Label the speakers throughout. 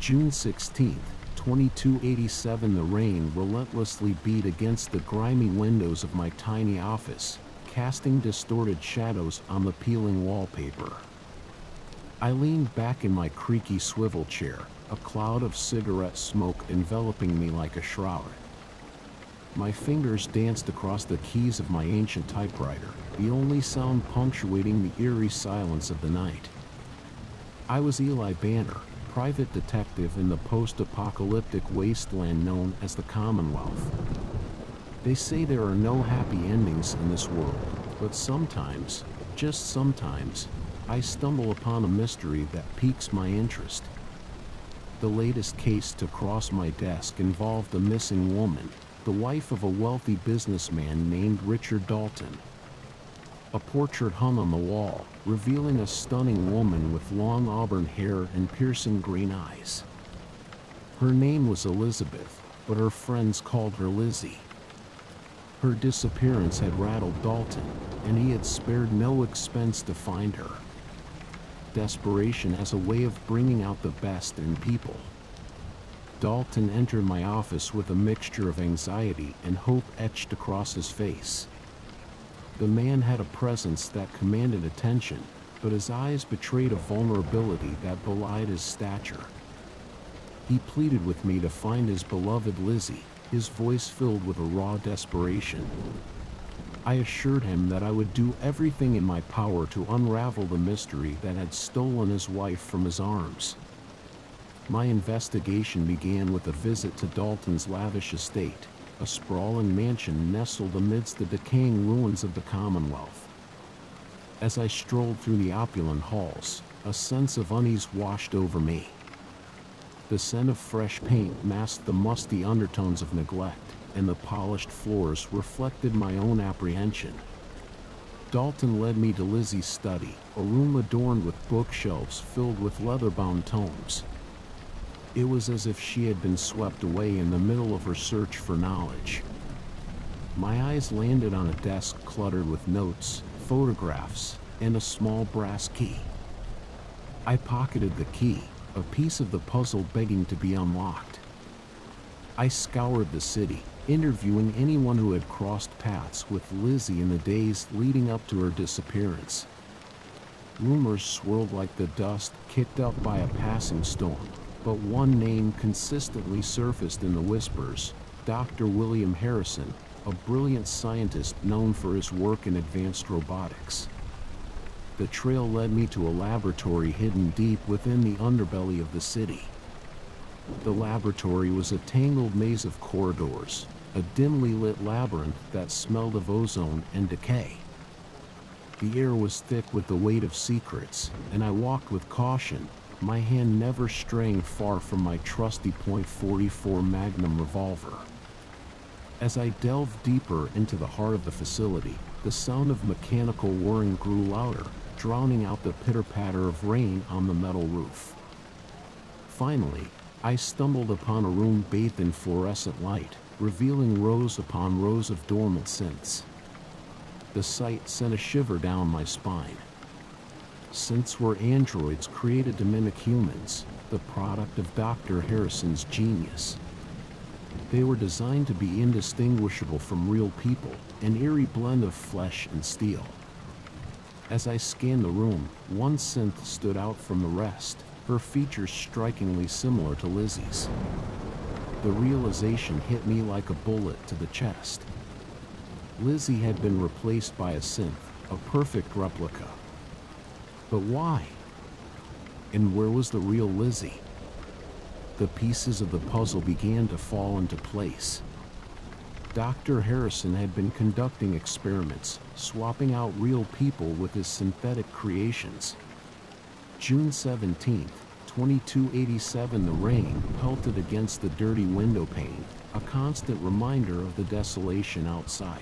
Speaker 1: June 16, 2287. The rain relentlessly beat against the grimy windows of my tiny office, casting distorted shadows on the peeling wallpaper. I leaned back in my creaky swivel chair, a cloud of cigarette smoke enveloping me like a shroud. My fingers danced across the keys of my ancient typewriter, the only sound punctuating the eerie silence of the night. I was Eli Banner, private detective in the post-apocalyptic wasteland known as the Commonwealth. They say there are no happy endings in this world, but sometimes, just sometimes, I stumble upon a mystery that piques my interest. The latest case to cross my desk involved a missing woman, the wife of a wealthy businessman named Richard Dalton. A portrait hung on the wall, revealing a stunning woman with long auburn hair and piercing green eyes. Her name was Elizabeth, but her friends called her Lizzie. Her disappearance had rattled Dalton, and he had spared no expense to find her. Desperation as a way of bringing out the best in people. Dalton entered my office with a mixture of anxiety and hope etched across his face. The man had a presence that commanded attention, but his eyes betrayed a vulnerability that belied his stature. He pleaded with me to find his beloved Lizzie, his voice filled with a raw desperation. I assured him that I would do everything in my power to unravel the mystery that had stolen his wife from his arms. My investigation began with a visit to Dalton's lavish estate, a sprawling mansion nestled amidst the decaying ruins of the Commonwealth. As I strolled through the opulent halls, a sense of unease washed over me. The scent of fresh paint masked the musty undertones of neglect, and the polished floors reflected my own apprehension. Dalton led me to Lizzie's study, a room adorned with bookshelves filled with leather-bound tomes. It was as if she had been swept away in the middle of her search for knowledge. My eyes landed on a desk cluttered with notes, photographs, and a small brass key. I pocketed the key, a piece of the puzzle begging to be unlocked. I scoured the city, interviewing anyone who had crossed paths with Lizzie in the days leading up to her disappearance. Rumors swirled like the dust kicked up by a passing storm, but one name consistently surfaced in the whispers: Dr. William Harrison, a brilliant scientist known for his work in advanced robotics. The trail led me to a laboratory hidden deep within the underbelly of the city. The laboratory was a tangled maze of corridors, a dimly lit labyrinth that smelled of ozone and decay. The air was thick with the weight of secrets, and I walked with caution, my hand never straying far from my trusty .44 Magnum revolver. As I delved deeper into the heart of the facility, the sound of mechanical whirring grew louder, drowning out the pitter-patter of rain on the metal roof. Finally, I stumbled upon a room bathed in fluorescent light, revealing rows upon rows of dormant synths. The sight sent a shiver down my spine. Synths were androids created to mimic humans, the product of Dr. Harrison's genius. They were designed to be indistinguishable from real people, an eerie blend of flesh and steel. As I scanned the room, one synth stood out from the rest, her features strikingly similar to Lizzie's. The realization hit me like a bullet to the chest. Lizzie had been replaced by a synth, a perfect replica. But why? And where was the real Lizzie? The pieces of the puzzle began to fall into place. Dr. Harrison had been conducting experiments, swapping out real people with his synthetic creations. June 17, 2287. The rain pelted against the dirty window pane, a constant reminder of the desolation outside.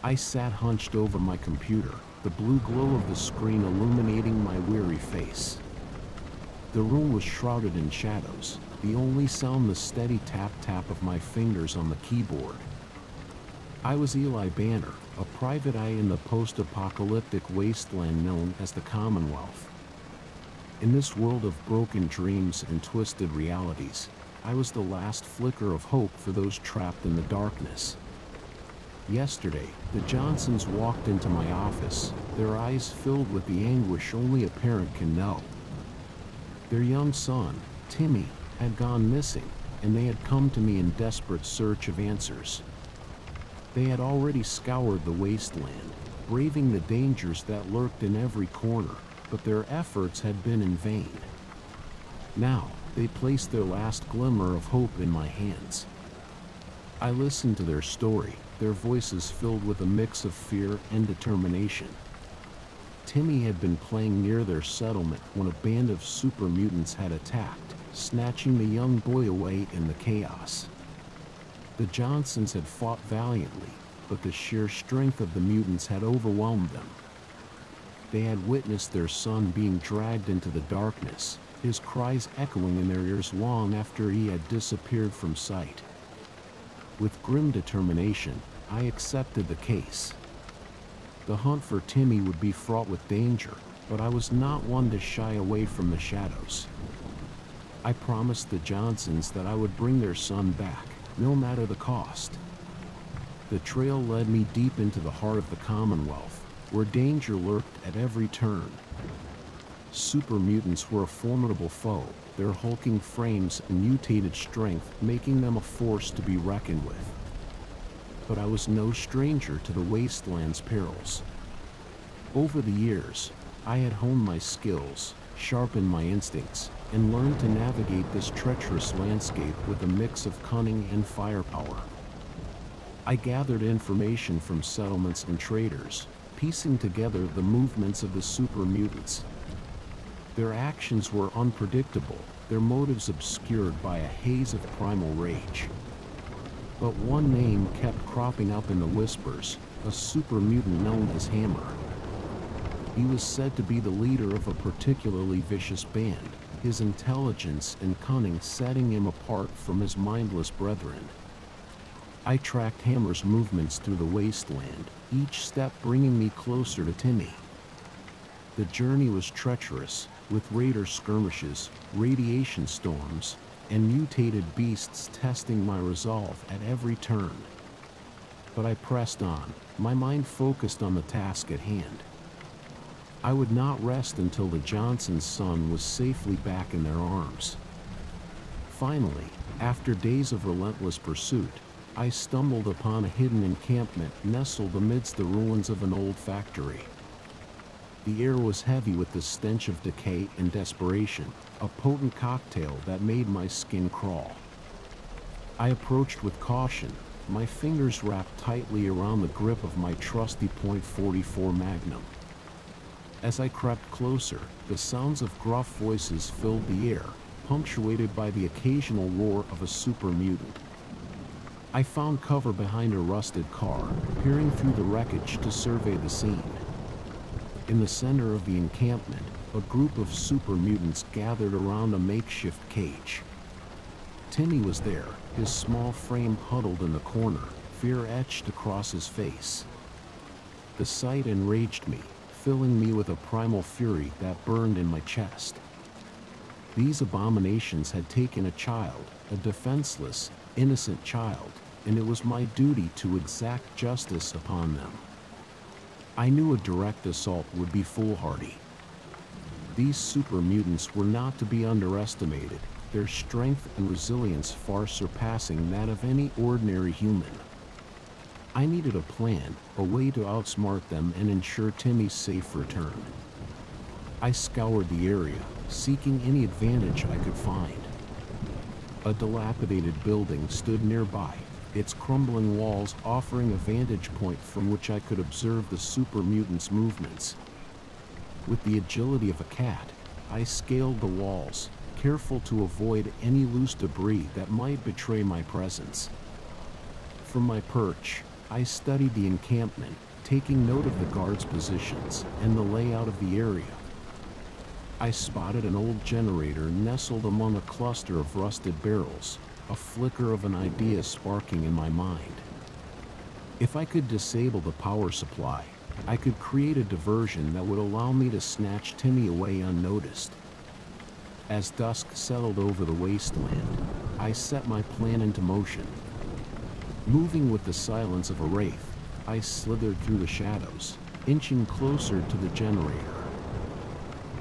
Speaker 1: I sat hunched over my computer, the blue glow of the screen illuminating my weary face. The room was shrouded in shadows, the only sound the steady tap-tap of my fingers on the keyboard. I was Eli Banner, a private eye in the post-apocalyptic wasteland known as the Commonwealth. In this world of broken dreams and twisted realities, I was the last flicker of hope for those trapped in the darkness. Yesterday, the Johnsons walked into my office, their eyes filled with the anguish only a parent can know. Their young son, Timmy, had gone missing, and they had come to me in desperate search of answers. They had already scoured the wasteland, braving the dangers that lurked in every corner, but their efforts had been in vain. Now, they placed their last glimmer of hope in my hands. I listened to their story, their voices filled with a mix of fear and determination. Timmy had been playing near their settlement when a band of super mutants had attacked, snatching the young boy away in the chaos. The Johnsons had fought valiantly, but the sheer strength of the mutants had overwhelmed them. They had witnessed their son being dragged into the darkness, his cries echoing in their ears long after he had disappeared from sight. With grim determination, I accepted the case. The hunt for Timmy would be fraught with danger, but I was not one to shy away from the shadows. I promised the Johnsons that I would bring their son back, no matter the cost. The trail led me deep into the heart of the Commonwealth, where danger lurked at every turn. Super mutants were a formidable foe, their hulking frames and mutated strength making them a force to be reckoned with. But I was no stranger to the Wasteland's perils. Over the years, I had honed my skills, sharpened my instincts, and learned to navigate this treacherous landscape with a mix of cunning and firepower. I gathered information from settlements and traders, piecing together the movements of the super mutants. Their actions were unpredictable, their motives obscured by a haze of primal rage. But one name kept cropping up in the whispers, a super mutant known as Hammer. He was said to be the leader of a particularly vicious band, his intelligence and cunning setting him apart from his mindless brethren. I tracked Hammer's movements through the wasteland, each step bringing me closer to Timmy. The journey was treacherous, with raider skirmishes, radiation storms, and mutated beasts testing my resolve at every turn. But I pressed on, my mind focused on the task at hand. I would not rest until the Johnsons' son was safely back in their arms. Finally, after days of relentless pursuit, I stumbled upon a hidden encampment nestled amidst the ruins of an old factory. The air was heavy with the stench of decay and desperation, a potent cocktail that made my skin crawl. I approached with caution, my fingers wrapped tightly around the grip of my trusty .44 Magnum. As I crept closer, the sounds of gruff voices filled the air, punctuated by the occasional roar of a super mutant. I found cover behind a rusted car, peering through the wreckage to survey the scene. In the center of the encampment, a group of super mutants gathered around a makeshift cage. Timmy was there, his small frame huddled in the corner, fear etched across his face. The sight enraged me, filling me with a primal fury that burned in my chest. These abominations had taken a child, a defenseless, innocent child, and it was my duty to exact justice upon them. I knew a direct assault would be foolhardy. These super mutants were not to be underestimated, their strength and resilience far surpassing that of any ordinary human. I needed a plan, a way to outsmart them and ensure Timmy's safe return. I scoured the area, seeking any advantage I could find. A dilapidated building stood nearby, its crumbling walls offering a vantage point from which I could observe the super mutants' movements. With the agility of a cat, I scaled the walls, careful to avoid any loose debris that might betray my presence. From my perch, I studied the encampment, taking note of the guards' positions and the layout of the area. I spotted an old generator nestled among a cluster of rusted barrels, a flicker of an idea sparking in my mind. If I could disable the power supply, I could create a diversion that would allow me to snatch Timmy away unnoticed. As dusk settled over the wasteland, I set my plan into motion. Moving with the silence of a wraith, I slithered through the shadows, inching closer to the generator.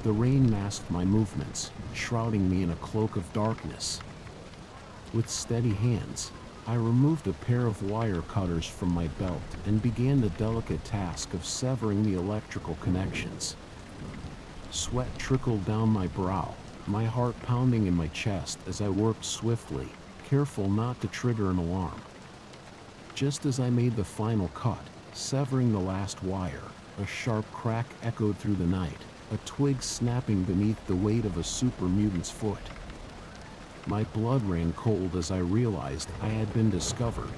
Speaker 1: The rain masked my movements, shrouding me in a cloak of darkness. With steady hands, I removed a pair of wire cutters from my belt and began the delicate task of severing the electrical connections. Sweat trickled down my brow, my heart pounding in my chest as I worked swiftly, careful not to trigger an alarm. Just as I made the final cut, severing the last wire, a sharp crack echoed through the night, a twig snapping beneath the weight of a super mutant's foot. My blood ran cold as I realized I had been discovered.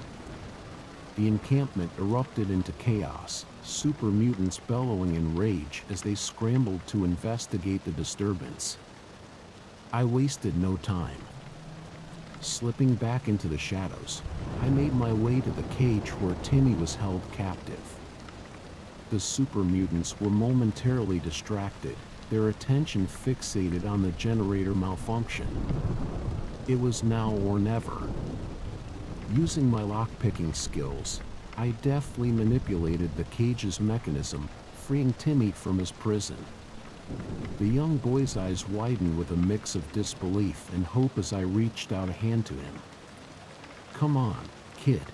Speaker 1: The encampment erupted into chaos, super mutants bellowing in rage as they scrambled to investigate the disturbance. I wasted no time. Slipping back into the shadows, I made my way to the cage where Timmy was held captive. The super mutants were momentarily distracted, their attention fixated on the generator malfunction. It was now or never. Using my lockpicking skills, I deftly manipulated the cage's mechanism, freeing Timmy from his prison. The young boy's eyes widened with a mix of disbelief and hope as I reached out a hand to him. "Come on, kid.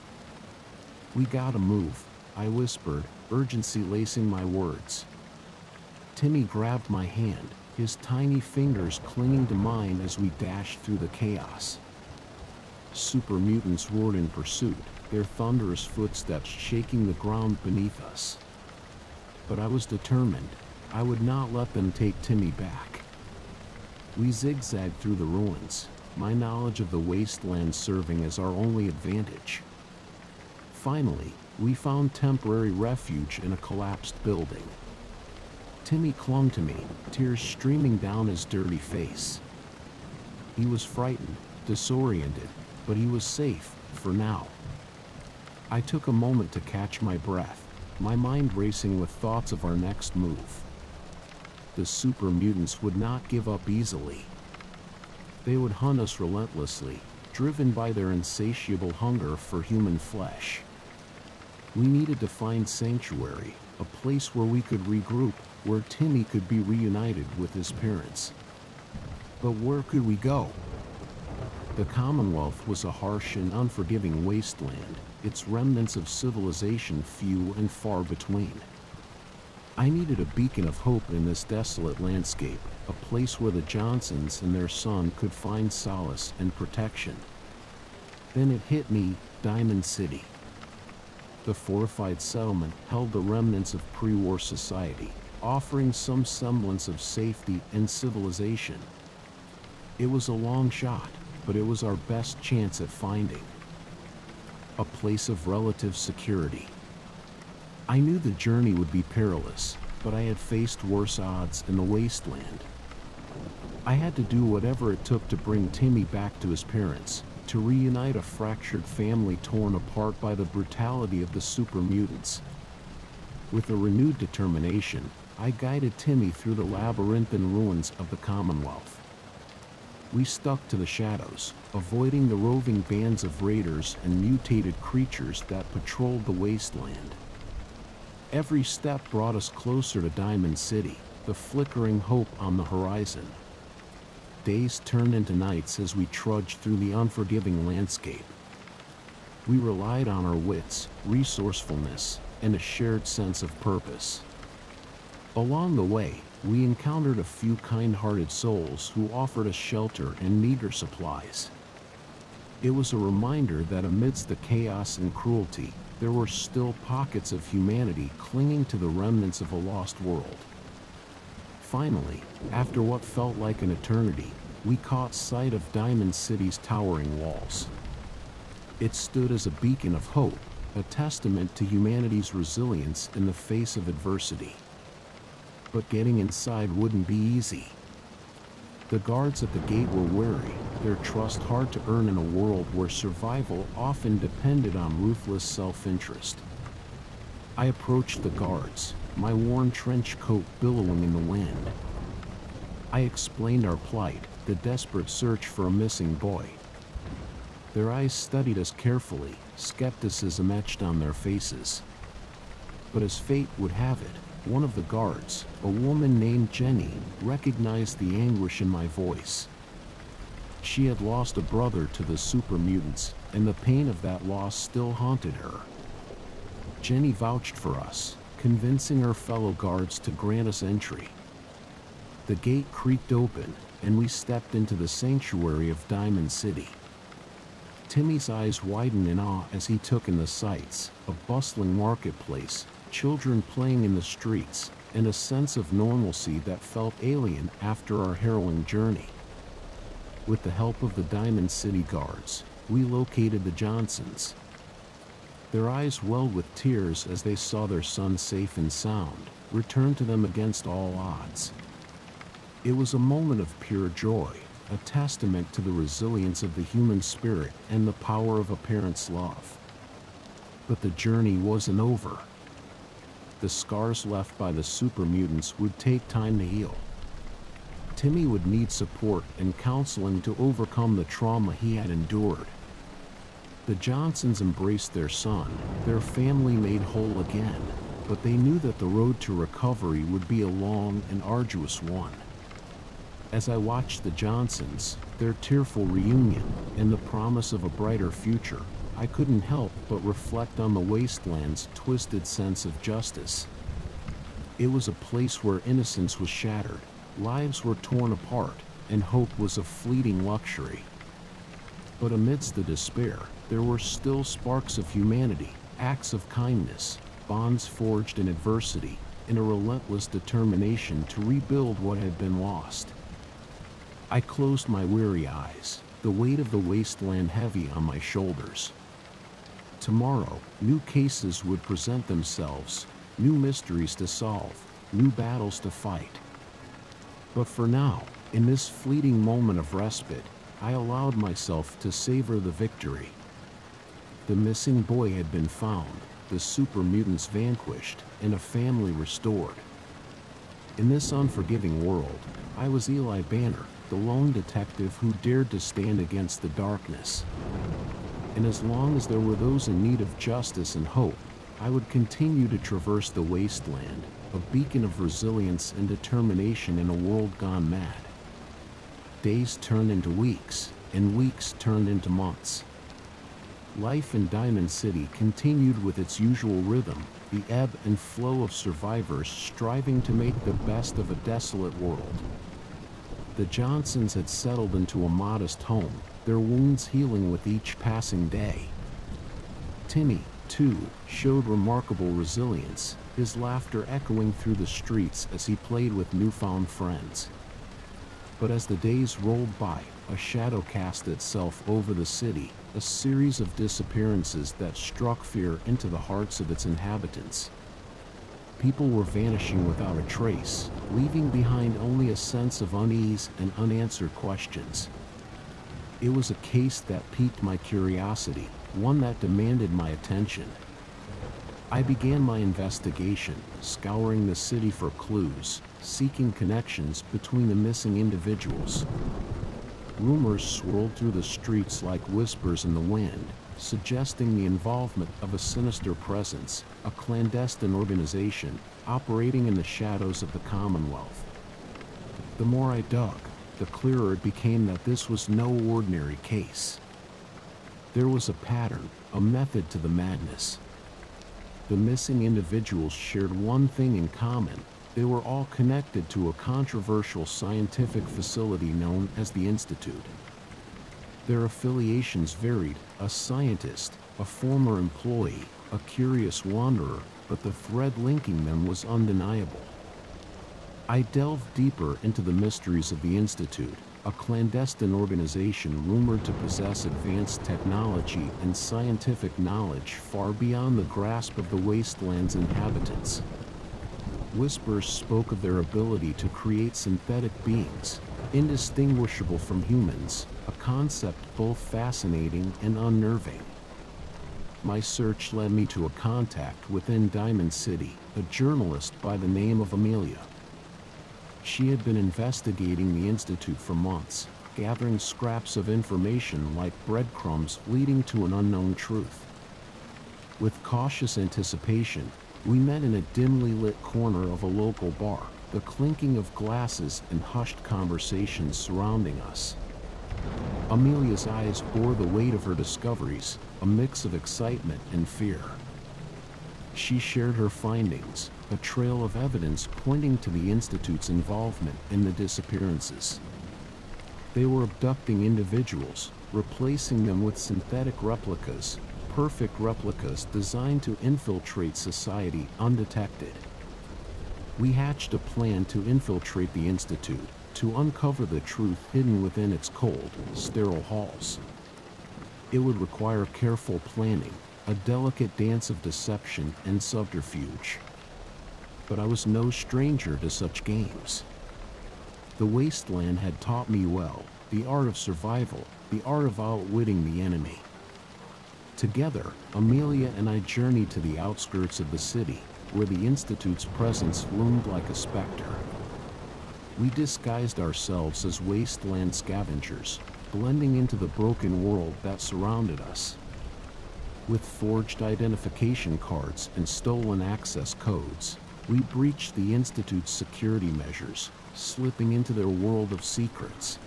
Speaker 1: We gotta move," I whispered, urgency lacing my words. Timmy grabbed my hand, his tiny fingers clinging to mine as we dashed through the chaos. Super mutants roared in pursuit, their thunderous footsteps shaking the ground beneath us. But I was determined. I would not let them take Timmy back. We zigzagged through the ruins, my knowledge of the wasteland serving as our only advantage. Finally, we found temporary refuge in a collapsed building. Timmy clung to me, tears streaming down his dirty face. He was frightened, disoriented, but he was safe, for now. I took a moment to catch my breath, my mind racing with thoughts of our next move. The super mutants would not give up easily. They would hunt us relentlessly, driven by their insatiable hunger for human flesh. We needed to find sanctuary, a place where we could regroup, where Timmy could be reunited with his parents. But where could we go? The Commonwealth was a harsh and unforgiving wasteland, its remnants of civilization few and far between. I needed a beacon of hope in this desolate landscape, a place where the Johnsons and their son could find solace and protection. Then it hit me, Diamond City. The fortified settlement held the remnants of pre-war society, offering some semblance of safety and civilization. It was a long shot, but it was our best chance at finding a place of relative security. I knew the journey would be perilous, but I had faced worse odds in the wasteland. I had to do whatever it took to bring Timmy back to his parents, to reunite a fractured family torn apart by the brutality of the super mutants. With a renewed determination, I guided Timmy through the labyrinthine ruins of the Commonwealth. We stuck to the shadows, avoiding the roving bands of raiders and mutated creatures that patrolled the wasteland. Every step brought us closer to Diamond City, the flickering hope on the horizon. Days turned into nights as we trudged through the unforgiving landscape. We relied on our wits, resourcefulness, and a shared sense of purpose. Along the way, we encountered a few kind-hearted souls who offered us shelter and meager supplies. It was a reminder that amidst the chaos and cruelty, there were still pockets of humanity clinging to the remnants of a lost world. Finally, after what felt like an eternity, we caught sight of Diamond City's towering walls. It stood as a beacon of hope, a testament to humanity's resilience in the face of adversity. But getting inside wouldn't be easy. The guards at the gate were wary, their trust hard to earn in a world where survival often depended on ruthless self-interest. I approached the guards, my worn trench coat billowing in the wind. I explained our plight, the desperate search for a missing boy. Their eyes studied us carefully, skepticism etched on their faces. But as fate would have it, one of the guards, a woman named Jenny, recognized the anguish in my voice. She had lost a brother to the super mutants, and the pain of that loss still haunted her. Jenny vouched for us, convincing her fellow guards to grant us entry. The gate creaked open, and we stepped into the sanctuary of Diamond City. Timmy's eyes widened in awe as he took in the sights: a bustling marketplace, children playing in the streets, and a sense of normalcy that felt alien after our harrowing journey. With the help of the Diamond City guards, we located the Johnsons. Their eyes welled with tears as they saw their son safe and sound, returned to them against all odds. It was a moment of pure joy, a testament to the resilience of the human spirit and the power of a parent's love. But the journey wasn't over. The scars left by the super mutants would take time to heal. Timmy would need support and counseling to overcome the trauma he had endured. The Johnsons embraced their son, their family made whole again, but they knew that the road to recovery would be a long and arduous one. As I watched the Johnsons, their tearful reunion, and the promise of a brighter future, I couldn't help but reflect on the Wasteland's twisted sense of justice. It was a place where innocence was shattered, lives were torn apart, and hope was a fleeting luxury. But amidst the despair, there were still sparks of humanity, acts of kindness, bonds forged in adversity, and a relentless determination to rebuild what had been lost. I closed my weary eyes, the weight of the Wasteland heavy on my shoulders. Tomorrow, new cases would present themselves, new mysteries to solve, new battles to fight. But for now, in this fleeting moment of respite, I allowed myself to savor the victory. The missing boy had been found, the super mutants vanquished, and a family restored. In this unforgiving world, I was Eli Banner, the lone detective who dared to stand against the darkness. And as long as there were those in need of justice and hope, I would continue to traverse the Wasteland, a beacon of resilience and determination in a world gone mad. Days turned into weeks, and weeks turned into months. Life in Diamond City continued with its usual rhythm, the ebb and flow of survivors striving to make the best of a desolate world. The Johnsons had settled into a modest home, their wounds healing with each passing day. Timmy, too, showed remarkable resilience, his laughter echoing through the streets as he played with newfound friends. But as the days rolled by, a shadow cast itself over the city, a series of disappearances that struck fear into the hearts of its inhabitants. People were vanishing without a trace, leaving behind only a sense of unease and unanswered questions. It was a case that piqued my curiosity, one that demanded my attention. I began my investigation, scouring the city for clues, seeking connections between the missing individuals. Rumors swirled through the streets like whispers in the wind, suggesting the involvement of a sinister presence, a clandestine organization operating in the shadows of the Commonwealth. The more I dug, the clearer it became that this was no ordinary case. There was a pattern, a method to the madness. The missing individuals shared one thing in common: they were all connected to a controversial scientific facility known as the Institute. Their affiliations varied: a scientist, a former employee, a curious wanderer, but the thread linking them was undeniable. I delved deeper into the mysteries of the Institute, a clandestine organization rumored to possess advanced technology and scientific knowledge far beyond the grasp of the Wasteland's inhabitants. Whispers spoke of their ability to create synthetic beings, indistinguishable from humans, a concept both fascinating and unnerving. My search led me to a contact within Diamond City, a journalist by the name of Amelia. She had been investigating the Institute for months, gathering scraps of information like breadcrumbs leading to an unknown truth. With cautious anticipation, we met in a dimly lit corner of a local bar, the clinking of glasses and hushed conversations surrounding us. Amelia's eyes bore the weight of her discoveries, a mix of excitement and fear. She shared her findings, a trail of evidence pointing to the Institute's involvement in the disappearances. They were abducting individuals, replacing them with synthetic replicas, perfect replicas designed to infiltrate society undetected. We hatched a plan to infiltrate the Institute, to uncover the truth hidden within its cold, sterile halls. It would require careful planning, a delicate dance of deception and subterfuge. But I was no stranger to such games. The Wasteland had taught me well, the art of survival, the art of outwitting the enemy. Together, Amelia and I journeyed to the outskirts of the city, where the Institute's presence loomed like a specter. We disguised ourselves as Wasteland scavengers, blending into the broken world that surrounded us. With forged identification cards and stolen access codes, we breached the Institute's security measures, slipping into their world of secrets.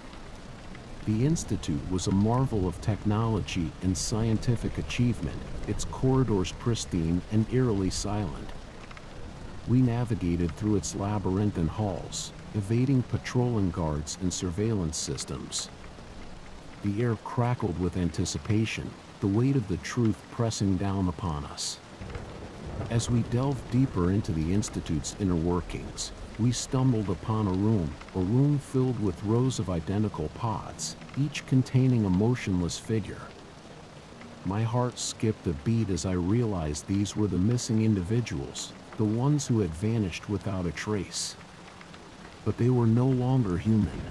Speaker 1: The Institute was a marvel of technology and scientific achievement, its corridors pristine and eerily silent. We navigated through its labyrinthine halls, evading patrolling guards and surveillance systems. The air crackled with anticipation, the weight of the truth pressing down upon us. As we delved deeper into the Institute's inner workings, we stumbled upon a room filled with rows of identical pods, each containing a motionless figure. My heart skipped a beat as I realized these were the missing individuals, the ones who had vanished without a trace. But they were no longer human.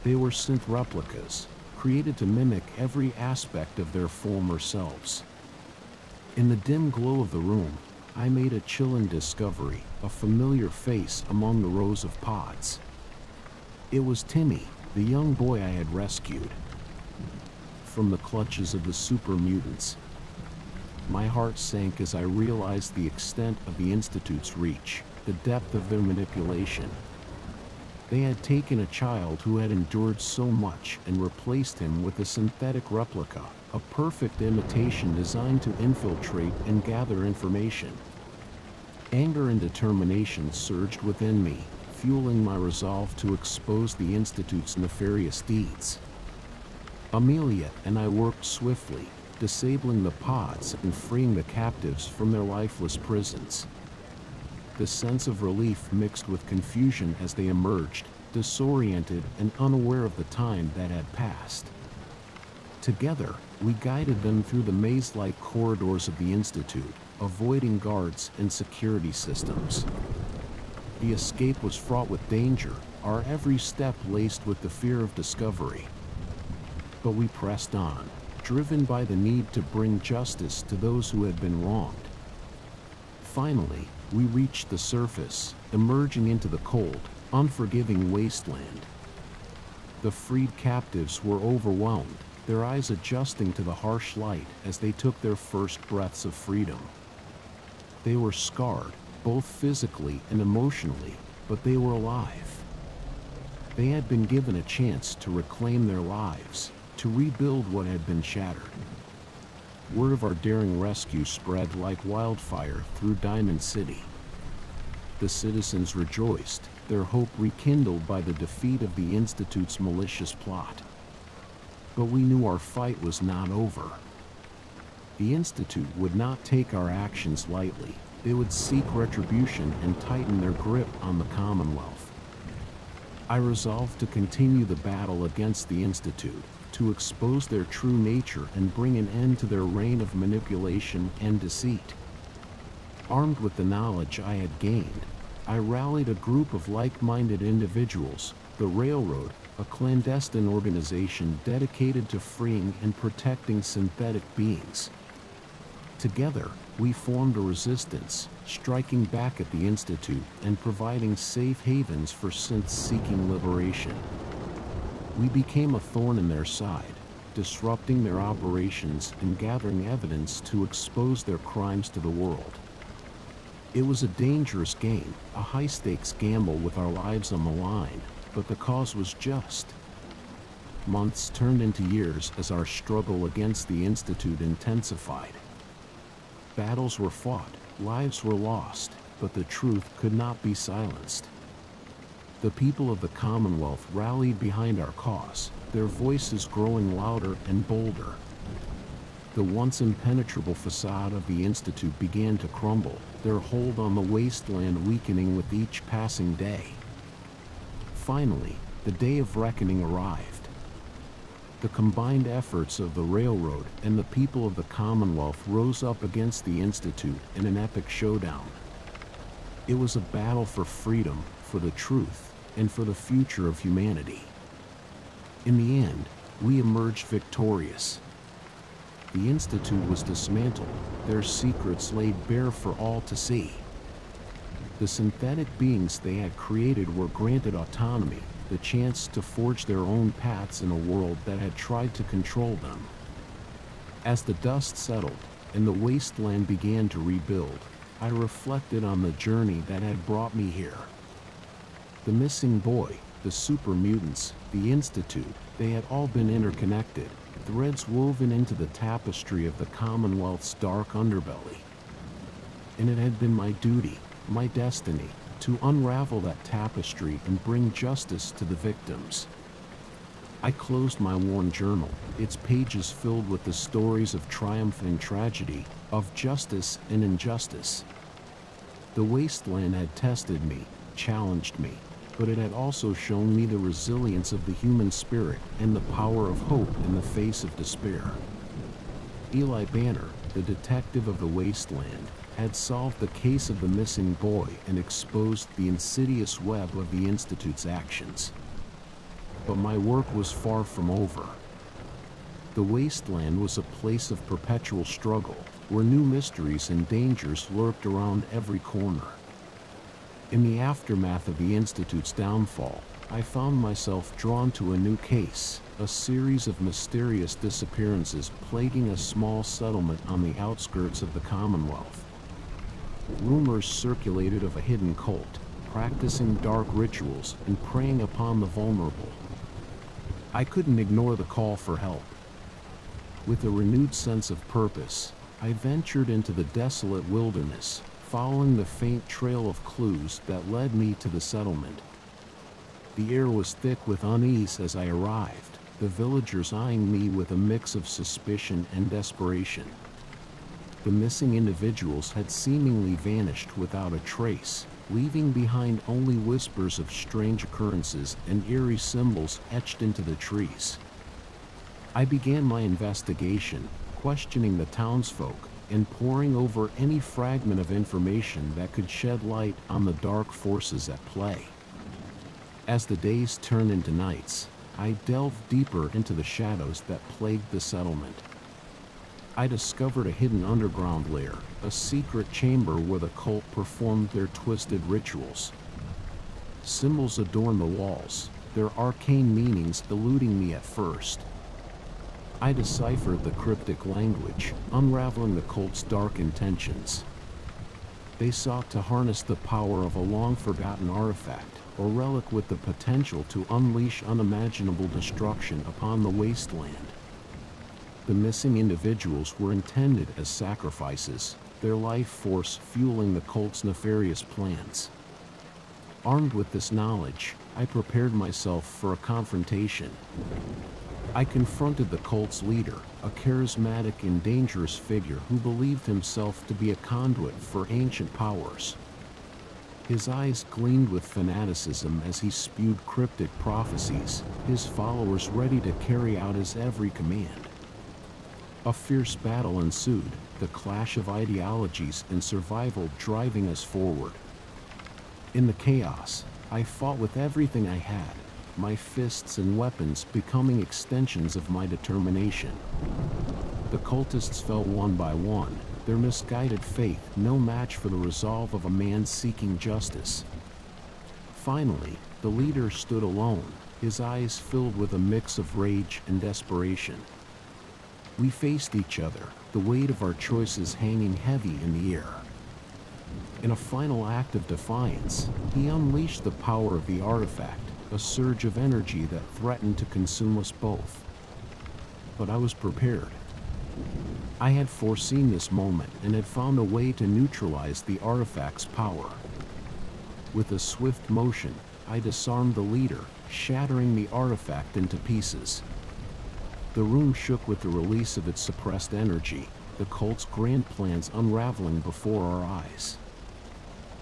Speaker 1: They were synth replicas, created to mimic every aspect of their former selves. In the dim glow of the room, I made a chilling discovery, a familiar face among the rows of pods. It was Timmy, the young boy I had rescued from the clutches of the super mutants. My heart sank as I realized the extent of the Institute's reach, the depth of their manipulation. They had taken a child who had endured so much and replaced him with a synthetic replica, a perfect imitation designed to infiltrate and gather information. Anger and determination surged within me, fueling my resolve to expose the Institute's nefarious deeds. Amelia and I worked swiftly, disabling the pods and freeing the captives from their lifeless prisons. The sense of relief mixed with confusion as they emerged, disoriented and unaware of the time that had passed. Together, we guided them through the maze-like corridors of the Institute, avoiding guards and security systems. The escape was fraught with danger, our every step laced with the fear of discovery. But we pressed on, driven by the need to bring justice to those who had been wronged. Finally, we reached the surface, emerging into the cold, unforgiving wasteland. The freed captives were overwhelmed, their eyes adjusting to the harsh light as they took their first breaths of freedom. They were scarred, both physically and emotionally, but they were alive. They had been given a chance to reclaim their lives, to rebuild what had been shattered. Word of our daring rescue spread like wildfire through Diamond City. The citizens rejoiced, their hope rekindled by the defeat of the Institute's malicious plot. But we knew our fight was not over. The Institute would not take our actions lightly. They would seek retribution and tighten their grip on the Commonwealth. I resolved to continue the battle against the Institute, to expose their true nature and bring an end to their reign of manipulation and deceit. Armed with the knowledge I had gained, I rallied a group of like-minded individuals, the Railroad, a clandestine organization dedicated to freeing and protecting synthetic beings. Together, We formed a resistance, striking back at the Institute and providing safe havens for synth-seeking liberation. We became a thorn in their side, disrupting their operations and gathering evidence to expose their crimes to the world. It was a dangerous game, a high-stakes gamble with our lives on the line, but the cause was just. Months turned into years as our struggle against the Institute intensified. Battles were fought, lives were lost, but the truth could not be silenced. The people of the Commonwealth rallied behind our cause, their voices growing louder and bolder. The once impenetrable facade of the Institute began to crumble, their hold on the Wasteland weakening with each passing day. Finally, the day of reckoning arrived. The combined efforts of the Railroad and the people of the Commonwealth rose up against the Institute in an epic showdown. It was a battle for freedom, for the truth, and for the future of humanity. In the end, we emerged victorious. The Institute was dismantled, their secrets laid bare for all to see. The synthetic beings they had created were granted autonomy, the chance to forge their own paths in a world that had tried to control them. As the dust settled and the Wasteland began to rebuild, I reflected on the journey that had brought me here. The missing boy, the super mutants, the Institute, they had all been interconnected, threads woven into the tapestry of the Commonwealth's dark underbelly. And it had been my duty, my destiny, to unravel that tapestry and bring justice to the victims. I closed my worn journal, its pages filled with the stories of triumph and tragedy, of justice and injustice. The Wasteland had tested me, challenged me, but it had also shown me the resilience of the human spirit and the power of hope in the face of despair. Eli Banner, the detective of the Wasteland, had solved the case of the missing boy and exposed the insidious web of the Institute's actions. But my work was far from over. The Wasteland was a place of perpetual struggle, where new mysteries and dangers lurked around every corner. In the aftermath of the Institute's downfall, I found myself drawn to a new case, a series of mysterious disappearances plaguing a small settlement on the outskirts of the Commonwealth. Rumors circulated of a hidden cult, practicing dark rituals and preying upon the vulnerable. I couldn't ignore the call for help. With a renewed sense of purpose, I ventured into the desolate wilderness, following the faint trail of clues that led me to the settlement. The air was thick with unease as I arrived, the villagers eyeing me with a mix of suspicion and desperation. The missing individuals had seemingly vanished without a trace, leaving behind only whispers of strange occurrences and eerie symbols etched into the trees. I began my investigation, questioning the townsfolk and poring over any fragment of information that could shed light on the dark forces at play. As the days turned into nights, I delved deeper into the shadows that plagued the settlement. I discovered a hidden underground lair, a secret chamber where the cult performed their twisted rituals. Symbols adorned the walls, their arcane meanings eluding me at first. I deciphered the cryptic language, unraveling the cult's dark intentions. They sought to harness the power of a long-forgotten artifact, a relic with the potential to unleash unimaginable destruction upon the Wasteland. The missing individuals were intended as sacrifices, their life force fueling the cult's nefarious plans. Armed with this knowledge, I prepared myself for a confrontation. I confronted the cult's leader, a charismatic and dangerous figure who believed himself to be a conduit for ancient powers. His eyes gleamed with fanaticism as he spewed cryptic prophecies, his followers ready to carry out his every command. A fierce battle ensued, the clash of ideologies and survival driving us forward. In the chaos, I fought with everything I had, my fists and weapons becoming extensions of my determination. The cultists fell one by one, their misguided faith no match for the resolve of a man seeking justice. Finally, the leader stood alone, his eyes filled with a mix of rage and desperation. We faced each other, the weight of our choices hanging heavy in the air. In a final act of defiance, he unleashed the power of the artifact, a surge of energy that threatened to consume us both. But I was prepared. I had foreseen this moment and had found a way to neutralize the artifact's power. With a swift motion, I disarmed the leader, shattering the artifact into pieces. The room shook with the release of its suppressed energy, the cult's grand plans unraveling before our eyes.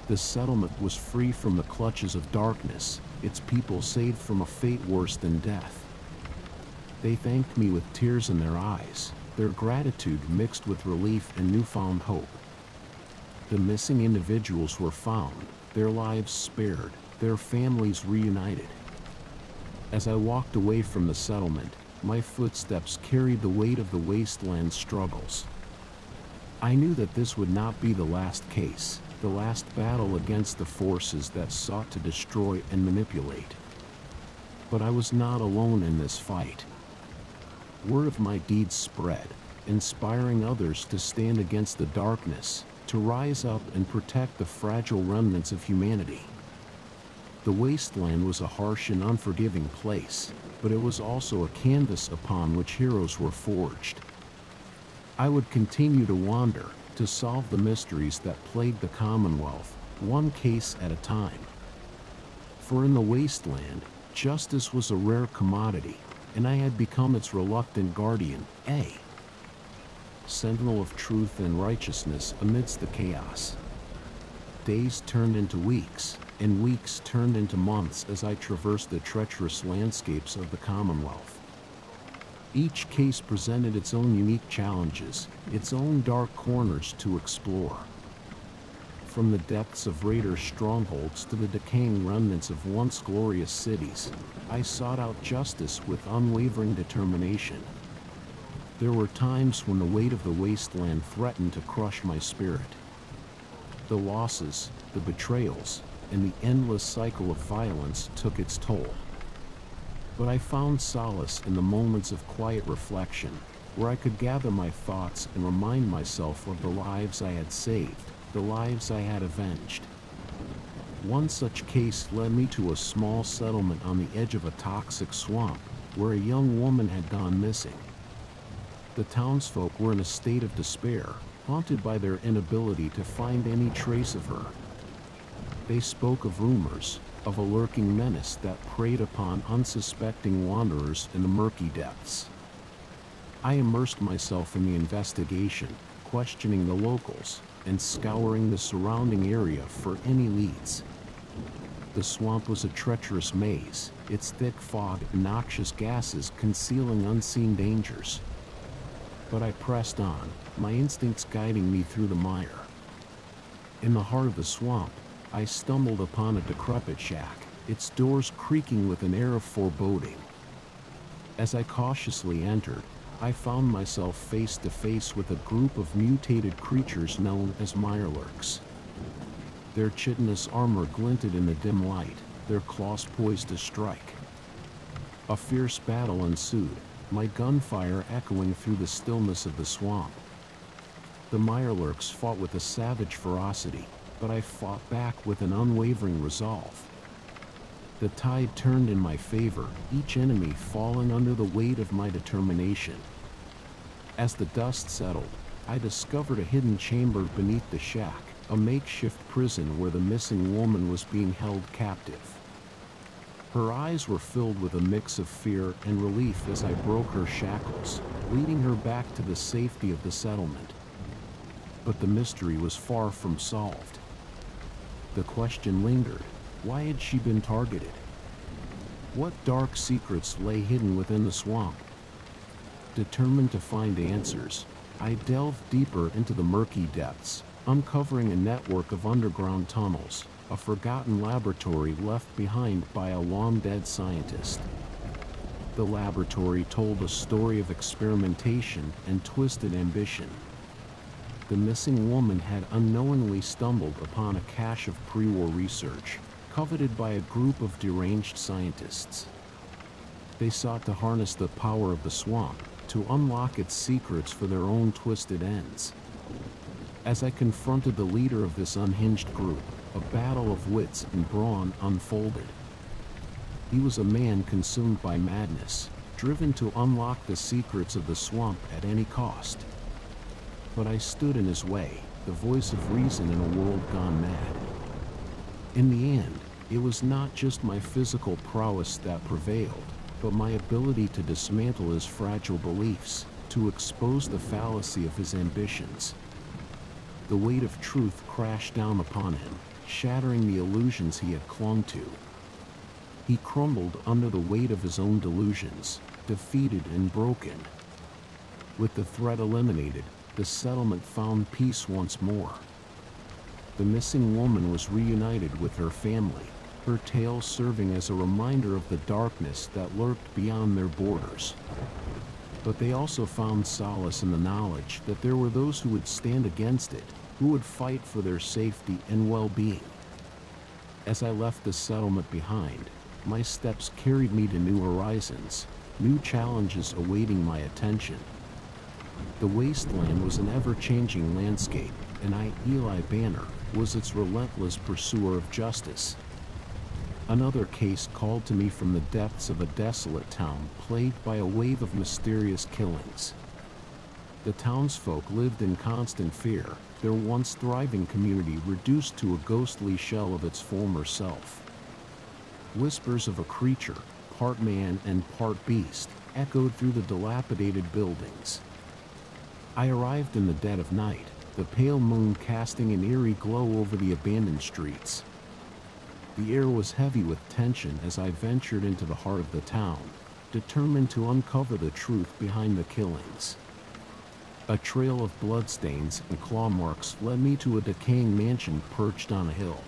Speaker 1: The settlement was free from the clutches of darkness, its people saved from a fate worse than death. They thanked me with tears in their eyes, their gratitude mixed with relief and newfound hope. The missing individuals were found, their lives spared, their families reunited. As I walked away from the settlement, my footsteps carried the weight of the Wasteland's struggles. I knew that this would not be the last case, the last battle against the forces that sought to destroy and manipulate. But I was not alone in this fight. Word of my deeds spread, inspiring others to stand against the darkness, to rise up and protect the fragile remnants of humanity. The Wasteland was a harsh and unforgiving place, but it was also a canvas upon which heroes were forged. I would continue to wander, to solve the mysteries that plagued the Commonwealth, one case at a time. For in the Wasteland, justice was a rare commodity, and I had become its reluctant guardian, a sentinel of truth and righteousness amidst the chaos. Days turned into weeks, and weeks turned into months as I traversed the treacherous landscapes of the Commonwealth. Each case presented its own unique challenges, its own dark corners to explore. From the depths of raider strongholds to the decaying remnants of once glorious cities, I sought out justice with unwavering determination. There were times when the weight of the Wasteland threatened to crush my spirit. The losses, the betrayals, and the endless cycle of violence took its toll. But I found solace in the moments of quiet reflection, where I could gather my thoughts and remind myself of the lives I had saved, the lives I had avenged. One such case led me to a small settlement on the edge of a toxic swamp, where a young woman had gone missing. The townsfolk were in a state of despair, haunted by their inability to find any trace of her. They spoke of rumors, of a lurking menace that preyed upon unsuspecting wanderers in the murky depths. I immersed myself in the investigation, questioning the locals, and scouring the surrounding area for any leads. The swamp was a treacherous maze, its thick fog and noxious gases concealing unseen dangers. But I pressed on, my instincts guiding me through the mire. In the heart of the swamp, I stumbled upon a decrepit shack, its doors creaking with an air of foreboding. As I cautiously entered, I found myself face to face with a group of mutated creatures known as lurks. Their chitinous armor glinted in the dim light, their claws poised to strike. A fierce battle ensued, my gunfire echoing through the stillness of the swamp. The lurks fought with a savage ferocity, but I fought back with an unwavering resolve. The tide turned in my favor, each enemy falling under the weight of my determination. As the dust settled, I discovered a hidden chamber beneath the shack, a makeshift prison where the missing woman was being held captive. Her eyes were filled with a mix of fear and relief as I broke her shackles, leading her back to the safety of the settlement. But the mystery was far from solved. The question lingered: why had she been targeted? What dark secrets lay hidden within the swamp? Determined to find answers, I delved deeper into the murky depths, uncovering a network of underground tunnels, a forgotten laboratory left behind by a long-dead scientist. The laboratory told a story of experimentation and twisted ambition. The missing woman had unknowingly stumbled upon a cache of pre-war research, coveted by a group of deranged scientists. They sought to harness the power of the swamp to unlock its secrets for their own twisted ends. As I confronted the leader of this unhinged group, a battle of wits and brawn unfolded. He was a man consumed by madness, driven to unlock the secrets of the swamp at any cost. But I stood in his way, the voice of reason in a world gone mad. In the end, it was not just my physical prowess that prevailed, but my ability to dismantle his fragile beliefs, to expose the fallacy of his ambitions. The weight of truth crashed down upon him, shattering the illusions he had clung to. He crumbled under the weight of his own delusions, defeated and broken. With the threat eliminated, the settlement found peace once more. The missing woman was reunited with her family, her tale serving as a reminder of the darkness that lurked beyond their borders. But they also found solace in the knowledge that there were those who would stand against it, who would fight for their safety and well-being. As I left the settlement behind, my steps carried me to new horizons, new challenges awaiting my attention. The Wasteland was an ever-changing landscape, and Eli Banner was its relentless pursuer of justice. Another case called to me from the depths of a desolate town plagued by a wave of mysterious killings. The townsfolk lived in constant fear, their once thriving community reduced to a ghostly shell of its former self. Whispers of a creature, part man and part beast, echoed through the dilapidated buildings. I arrived in the dead of night, the pale moon casting an eerie glow over the abandoned streets. The air was heavy with tension as I ventured into the heart of the town, determined to uncover the truth behind the killings. A trail of bloodstains and claw marks led me to a decaying mansion perched on a hill.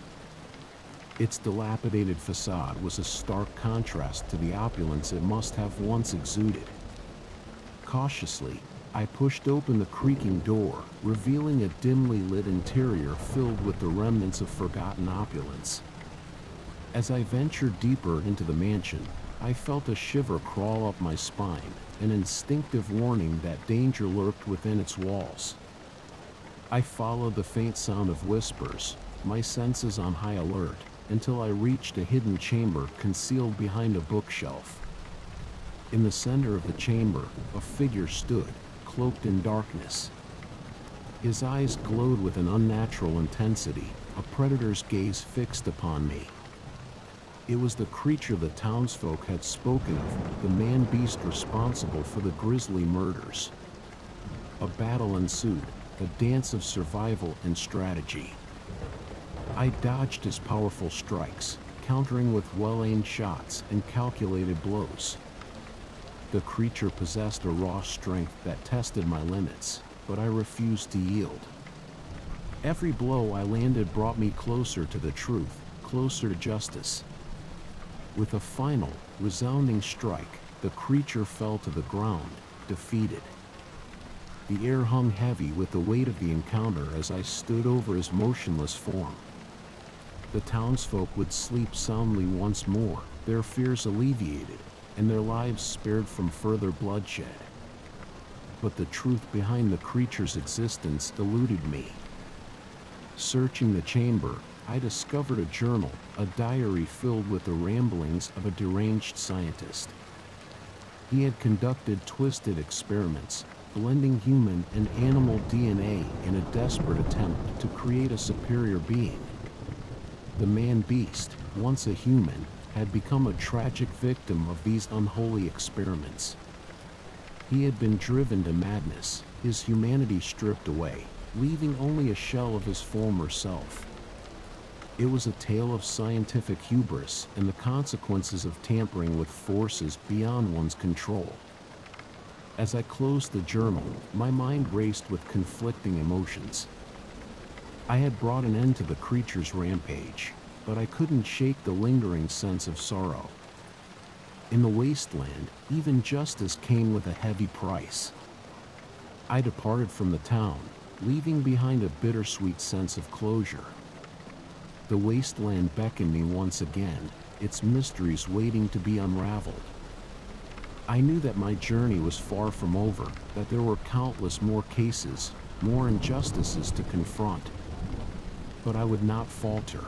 Speaker 1: Its dilapidated facade was a stark contrast to the opulence it must have once exuded. Cautiously, I pushed open the creaking door, revealing a dimly lit interior filled with the remnants of forgotten opulence. As I ventured deeper into the mansion, I felt a shiver crawl up my spine, an instinctive warning that danger lurked within its walls. I followed the faint sound of whispers, my senses on high alert, until I reached a hidden chamber concealed behind a bookshelf. In the center of the chamber, a figure stood, cloaked in darkness. His eyes glowed with an unnatural intensity, a predator's gaze fixed upon me. It was the creature the townsfolk had spoken of, the man-beast responsible for the grisly murders. A battle ensued, a dance of survival and strategy. I dodged his powerful strikes, countering with well-aimed shots and calculated blows. The creature possessed a raw strength that tested my limits, but I refused to yield. Every blow I landed brought me closer to the truth, closer to justice. With a final, resounding strike, the creature fell to the ground, defeated. The air hung heavy with the weight of the encounter as I stood over his motionless form. The townsfolk would sleep soundly once more, their fears alleviated, and their lives spared from further bloodshed. But the truth behind the creature's existence eluded me. Searching the chamber, I discovered a journal, a diary filled with the ramblings of a deranged scientist. He had conducted twisted experiments, blending human and animal DNA in a desperate attempt to create a superior being. The man-beast, once a human, had become a tragic victim of these unholy experiments. He had been driven to madness, his humanity stripped away, leaving only a shell of his former self. It was a tale of scientific hubris and the consequences of tampering with forces beyond one's control. As I closed the journal, my mind raced with conflicting emotions. I had brought an end to the creature's rampage, but I couldn't shake the lingering sense of sorrow. In the Wasteland, even justice came with a heavy price. I departed from the town, leaving behind a bittersweet sense of closure. The wasteland beckoned me once again, its mysteries waiting to be unraveled. I knew that my journey was far from over, that there were countless more cases, more injustices to confront. But I would not falter.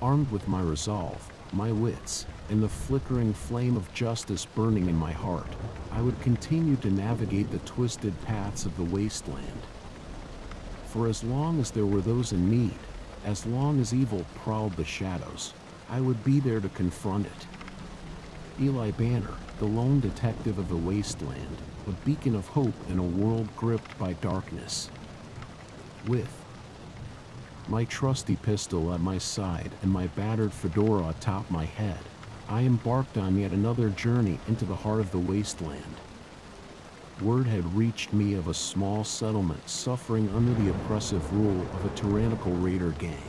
Speaker 1: Armed with my resolve, my wits, and the flickering flame of justice burning in my heart, I would continue to navigate the twisted paths of the wasteland. For as long as there were those in need, as long as evil prowled the shadows, I would be there to confront it. Eli Banner, the lone detective of the wasteland, a beacon of hope in a world gripped by darkness. With my trusty pistol at my side and my battered fedora atop my head, I embarked on yet another journey into the heart of the wasteland. Word had reached me of a small settlement suffering under the oppressive rule of a tyrannical raider gang.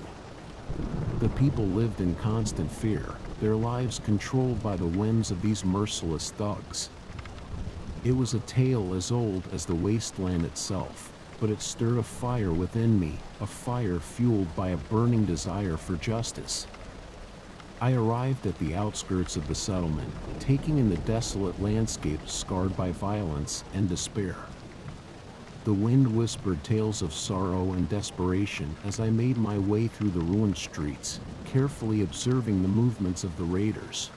Speaker 1: The people lived in constant fear, their lives controlled by the whims of these merciless thugs. It was a tale as old as the wasteland itself, but it stirred a fire within me, a fire fueled by a burning desire for justice. I arrived at the outskirts of the settlement, taking in the desolate landscape scarred by violence and despair. The wind whispered tales of sorrow and desperation as I made my way through the ruined streets, carefully observing the movements of the raiders.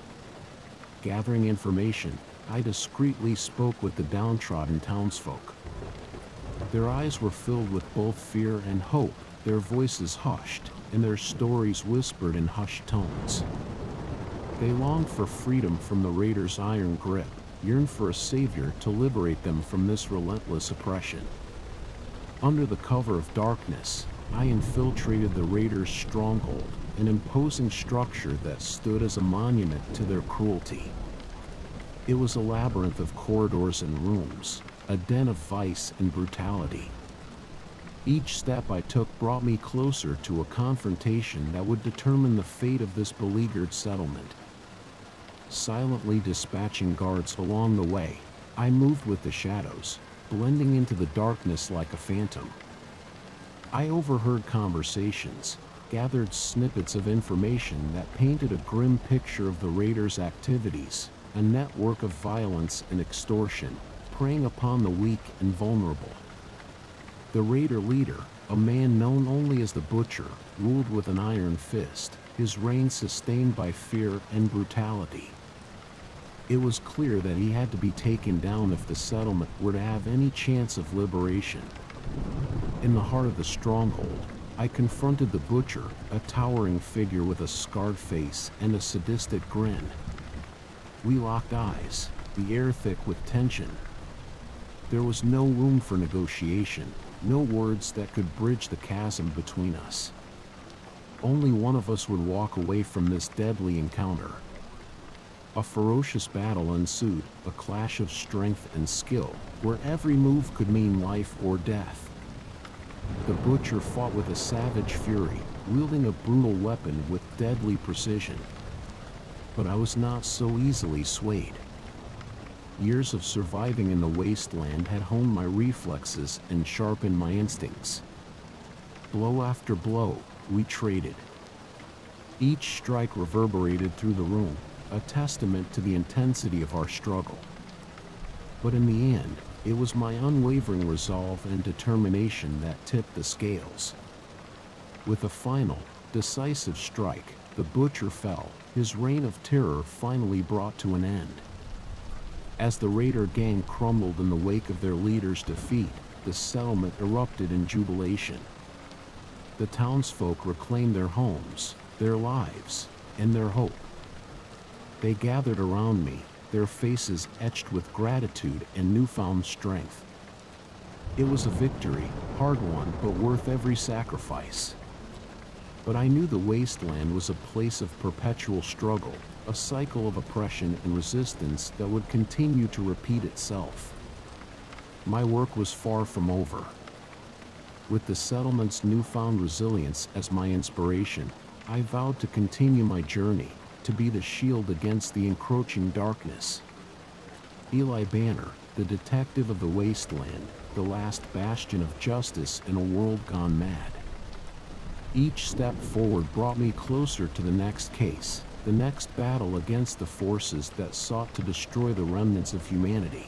Speaker 1: Gathering information, I discreetly spoke with the downtrodden townsfolk. Their eyes were filled with both fear and hope, their voices hushed, and their stories whispered in hushed tones. They longed for freedom from the raiders' iron grip, yearned for a savior to liberate them from this relentless oppression. Under the cover of darkness, I infiltrated the raiders' stronghold, an imposing structure that stood as a monument to their cruelty. It was a labyrinth of corridors and rooms, a den of vice and brutality. Each step I took brought me closer to a confrontation that would determine the fate of this beleaguered settlement. Silently dispatching guards along the way, I moved with the shadows, blending into the darkness like a phantom. I overheard conversations, gathered snippets of information that painted a grim picture of the raiders' activities, a network of violence and extortion, preying upon the weak and vulnerable. The raider leader, a man known only as the Butcher, ruled with an iron fist, his reign sustained by fear and brutality. It was clear that he had to be taken down if the settlement were to have any chance of liberation. In the heart of the stronghold, I confronted the Butcher, a towering figure with a scarred face and a sadistic grin. We locked eyes, the air thick with tension. There was no room for negotiation, no words that could bridge the chasm between us. Only one of us would walk away from this deadly encounter. A ferocious battle ensued, a clash of strength and skill, where every move could mean life or death. The Butcher fought with a savage fury, wielding a brutal weapon with deadly precision. But I was not so easily swayed. Years of surviving in the wasteland had honed my reflexes and sharpened my instincts. Blow after blow, we traded. Each strike reverberated through the room, a testament to the intensity of our struggle. But in the end, it was my unwavering resolve and determination that tipped the scales. With a final, decisive strike, the Butcher fell, his reign of terror finally brought to an end. As the raider gang crumbled in the wake of their leader's defeat, the settlement erupted in jubilation. The townsfolk reclaimed their homes, their lives, and their hope. They gathered around me, their faces etched with gratitude and newfound strength. It was a victory, hard won, but worth every sacrifice. But I knew the wasteland was a place of perpetual struggle, a cycle of oppression and resistance that would continue to repeat itself. My work was far from over. With the settlement's newfound resilience as my inspiration, I vowed to continue my journey, to be the shield against the encroaching darkness. Eli Banner, the detective of the wasteland, the last bastion of justice in a world gone mad. Each step forward brought me closer to the next case, the next battle against the forces that sought to destroy the remnants of humanity.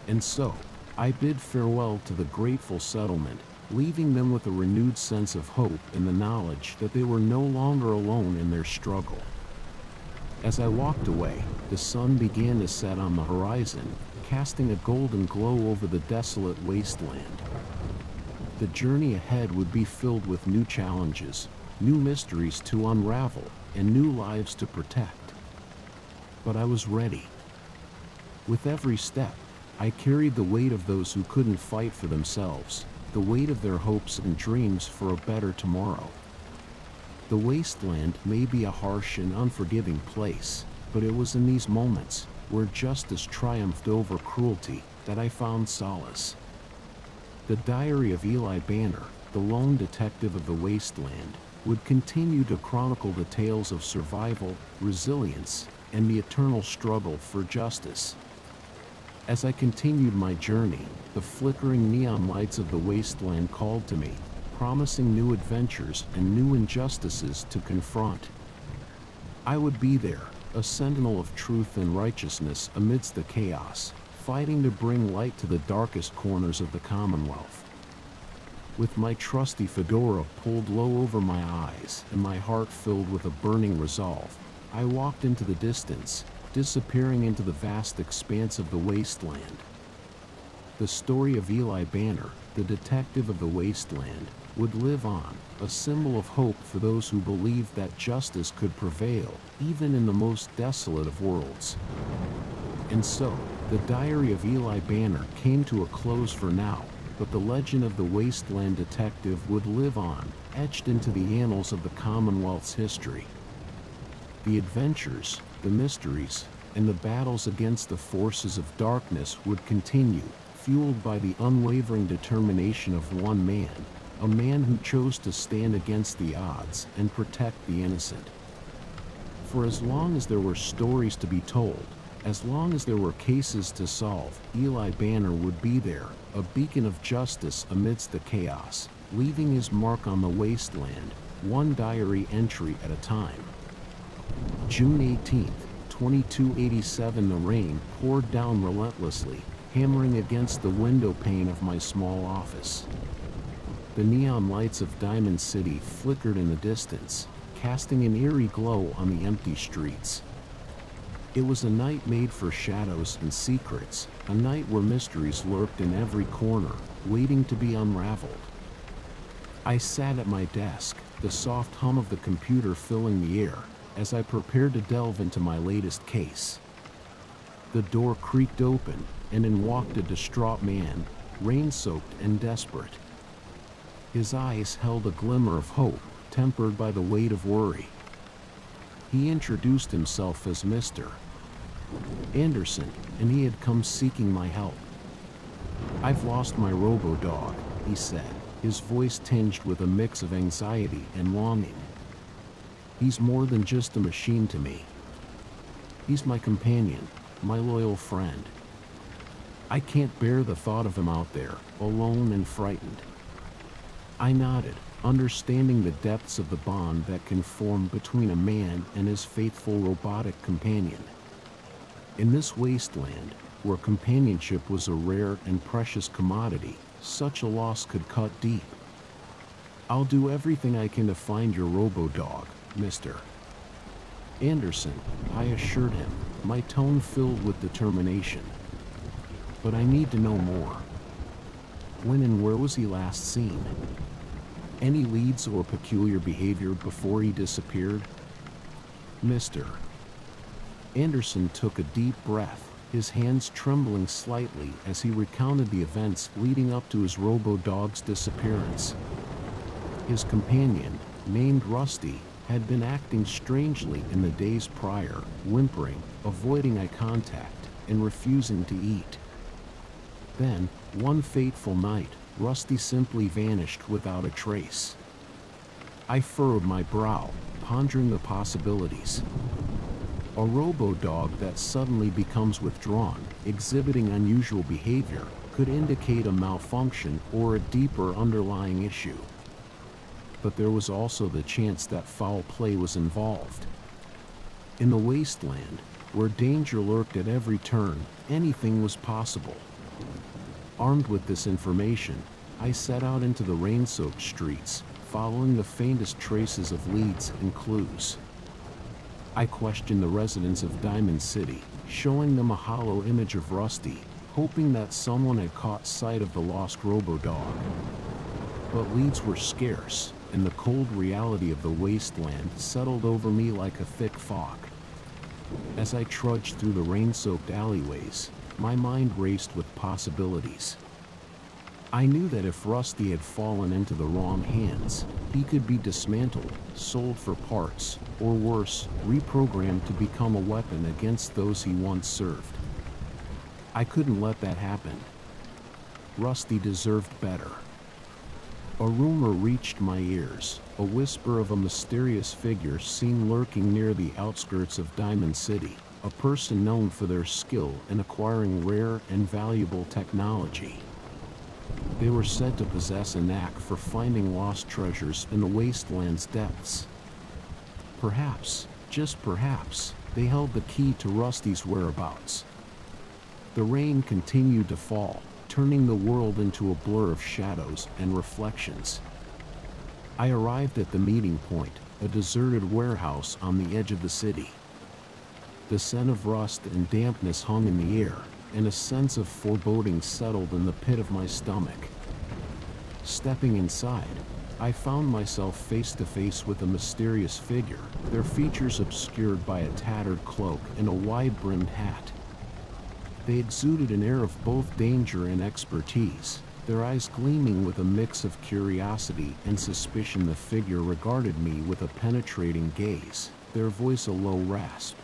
Speaker 1: And so, I bid farewell to the grateful settlement, leaving them with a renewed sense of hope in the knowledge that they were no longer alone in their struggle. As I walked away, the sun began to set on the horizon, casting a golden glow over the desolate wasteland. The journey ahead would be filled with new challenges, new mysteries to unravel, and new lives to protect. But I was ready. With every step, I carried the weight of those who couldn't fight for themselves, the weight of their hopes and dreams for a better tomorrow. The wasteland may be a harsh and unforgiving place, but it was in these moments, where justice triumphed over cruelty, that I found solace. The diary of Eli Banner, the lone detective of the wasteland, would continue to chronicle the tales of survival, resilience, and the eternal struggle for justice. As I continued my journey, the flickering neon lights of the wasteland called to me, promising new adventures and new injustices to confront. I would be there, a sentinel of truth and righteousness amidst the chaos, fighting to bring light to the darkest corners of the Commonwealth. With my trusty fedora pulled low over my eyes and my heart filled with a burning resolve, I walked into the distance, disappearing into the vast expanse of the wasteland. The story of Eli Banner, the detective of the wasteland, would live on, a symbol of hope for those who believed that justice could prevail, even in the most desolate of worlds. And so, the diary of Eli Banner came to a close for now, but the legend of the wasteland detective would live on, etched into the annals of the Commonwealth's history. The adventures, the mysteries, and the battles against the forces of darkness would continue, fueled by the unwavering determination of one man, a man who chose to stand against the odds and protect the innocent. For as long as there were stories to be told, as long as there were cases to solve, Eli Banner would be there, a beacon of justice amidst the chaos, leaving his mark on the wasteland, one diary entry at a time. June 18th, 2287. The rain poured down relentlessly, hammering against the window pane of my small office. The neon lights of Diamond City flickered in the distance, casting an eerie glow on the empty streets. It was a night made for shadows and secrets, a night where mysteries lurked in every corner, waiting to be unraveled. I sat at my desk, the soft hum of the computer filling the air, as I prepared to delve into my latest case. The door creaked open, and in walked a distraught man, rain-soaked and desperate. His eyes held a glimmer of hope, tempered by the weight of worry. He introduced himself as Mr. Anderson, and he had come seeking my help. "I've lost my robo-dog," he said, his voice tinged with a mix of anxiety and longing. "He's more than just a machine to me. He's my companion, my loyal friend. I can't bear the thought of him out there, alone and frightened." I nodded, understanding the depths of the bond that can form between a man and his faithful robotic companion. In this wasteland, where companionship was a rare and precious commodity, such a loss could cut deep. "I'll do everything I can to find your robo-dog, Mr. Anderson," I assured him, my tone filled with determination. "But I need to know more. When and where was he last seen? Any leads or peculiar behavior before he disappeared?" Mr. Anderson took a deep breath, his hands trembling slightly as he recounted the events leading up to his robo-dog's disappearance. His companion, named Rusty, had been acting strangely in the days prior, whimpering, avoiding eye contact, and refusing to eat. Then, one fateful night, Rusty simply vanished without a trace. I furrowed my brow, pondering the possibilities. A robo-dog that suddenly becomes withdrawn, exhibiting unusual behavior, could indicate a malfunction or a deeper underlying issue. But there was also the chance that foul play was involved. In the Wasteland, where danger lurked at every turn, anything was possible. Armed with this information, I set out into the rain-soaked streets, following the faintest traces of leads and clues. I questioned the residents of Diamond City, showing them a hollow image of Rusty, hoping that someone had caught sight of the lost robo-dog. But leads were scarce, and the cold reality of the Wasteland settled over me like a thick fog. As I trudged through the rain-soaked alleyways, my mind raced with possibilities. I knew that if Rusty had fallen into the wrong hands, he could be dismantled, sold for parts, or worse, reprogrammed to become a weapon against those he once served. I couldn't let that happen. Rusty deserved better. A rumor reached my ears, a whisper of a mysterious figure seen lurking near the outskirts of Diamond City, a person known for their skill in acquiring rare and valuable technology. They were said to possess a knack for finding lost treasures in the Wasteland's depths. Perhaps, just perhaps, they held the key to Rusty's whereabouts. The rain continued to fall, turning the world into a blur of shadows and reflections. I arrived at the meeting point, a deserted warehouse on the edge of the city. The scent of rust and dampness hung in the air, and a sense of foreboding settled in the pit of my stomach. Stepping inside, I found myself face to face with a mysterious figure, their features obscured by a tattered cloak and a wide-brimmed hat. They exuded an air of both danger and expertise, their eyes gleaming with a mix of curiosity and suspicion. The figure regarded me with a penetrating gaze, their voice a low rasp.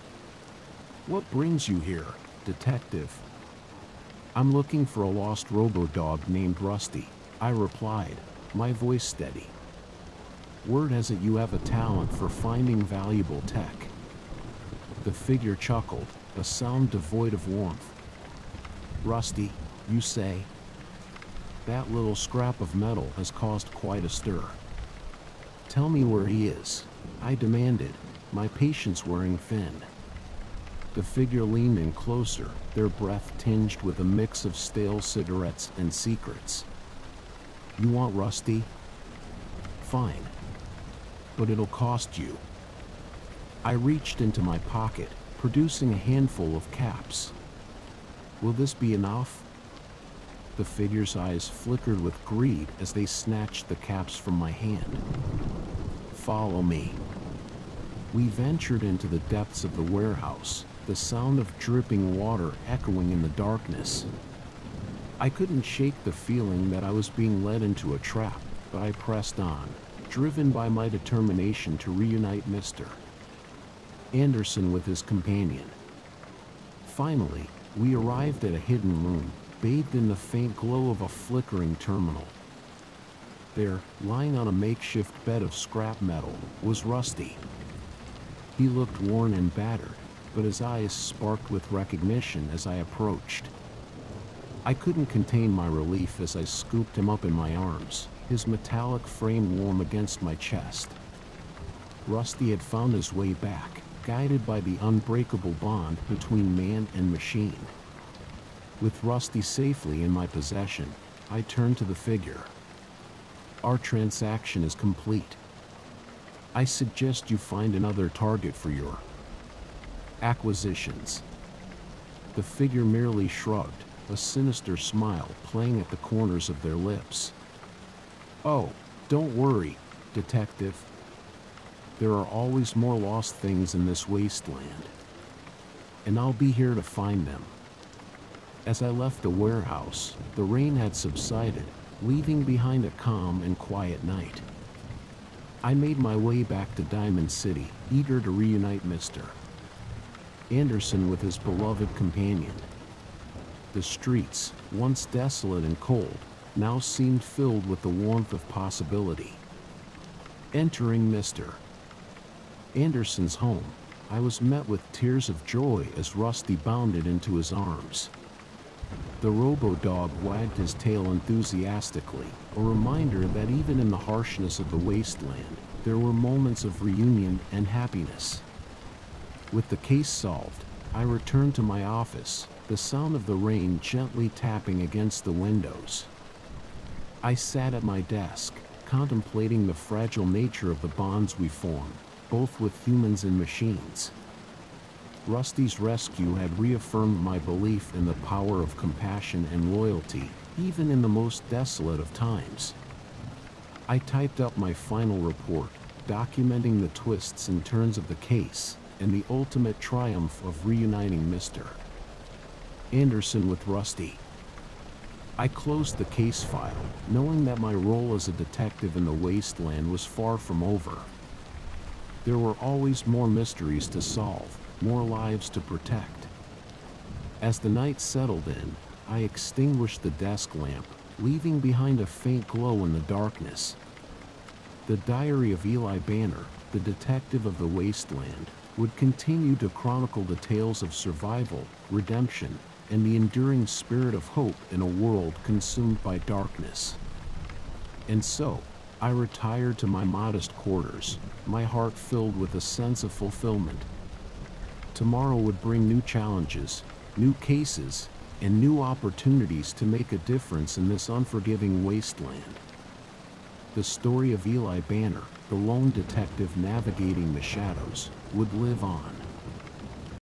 Speaker 1: "What brings you here, detective?" "I'm looking for a lost robo-dog named Rusty," I replied, my voice steady. "Word has it you have a talent for finding valuable tech." The figure chuckled, a sound devoid of warmth. "Rusty, you say? That little scrap of metal has caused quite a stir. Tell me where he is," I demanded, my patience wearing thin. The figure leaned in closer, their breath tinged with a mix of stale cigarettes and secrets. "You want Rusty? Fine. But it'll cost you." I reached into my pocket, producing a handful of caps. "Will this be enough?" The figure's eyes flickered with greed as they snatched the caps from my hand. "Follow me." We ventured into the depths of the warehouse, the sound of dripping water echoing in the darkness. I couldn't shake the feeling that I was being led into a trap, but I pressed on, driven by my determination to reunite Mr. Anderson with his companion. Finally, we arrived at a hidden room, bathed in the faint glow of a flickering terminal. There, lying on a makeshift bed of scrap metal, was Rusty. He looked worn and battered, but his eyes sparked with recognition as I approached. I couldn't contain my relief as I scooped him up in my arms, his metallic frame warm against my chest. Rusty had found his way back, guided by the unbreakable bond between man and machine. With Rusty safely in my possession, I turned to the figure. "Our transaction is complete. I suggest you find another target for your acquisitions." The figure merely shrugged, a sinister smile playing at the corners of their lips. "Oh, don't worry, detective. There are always more lost things in this wasteland. And I'll be here to find them." As I left the warehouse, the rain had subsided, leaving behind a calm and quiet night. I made my way back to Diamond City, eager to reunite Mr. Anderson with his beloved companion. The streets, once desolate and cold, now seemed filled with the warmth of possibility. Entering Mr. Anderson's home, I was met with tears of joy as Rusty bounded into his arms. The robo-dog wagged his tail enthusiastically, a reminder that even in the harshness of the wasteland, there were moments of reunion and happiness. With the case solved, I returned to my office, the sound of the rain gently tapping against the windows. I sat at my desk, contemplating the fragile nature of the bonds we form, both with humans and machines. Rusty's rescue had reaffirmed my belief in the power of compassion and loyalty, even in the most desolate of times. I typed up my final report, documenting the twists and turns of the case, and the ultimate triumph of reuniting Mr. Anderson with Rusty. I closed the case file, knowing that my role as a detective in the Wasteland was far from over. There were always more mysteries to solve, more lives to protect. As the night settled in, I extinguished the desk lamp, leaving behind a faint glow in the darkness. The diary of Eli Banner, the detective of the Wasteland, would continue to chronicle the tales of survival, redemption, and the enduring spirit of hope in a world consumed by darkness. And so, I retired to my modest quarters, my heart filled with a sense of fulfillment. Tomorrow would bring new challenges, new cases, and new opportunities to make a difference in this unforgiving wasteland. The story of Eli Banner, the lone detective navigating the shadows, would live on.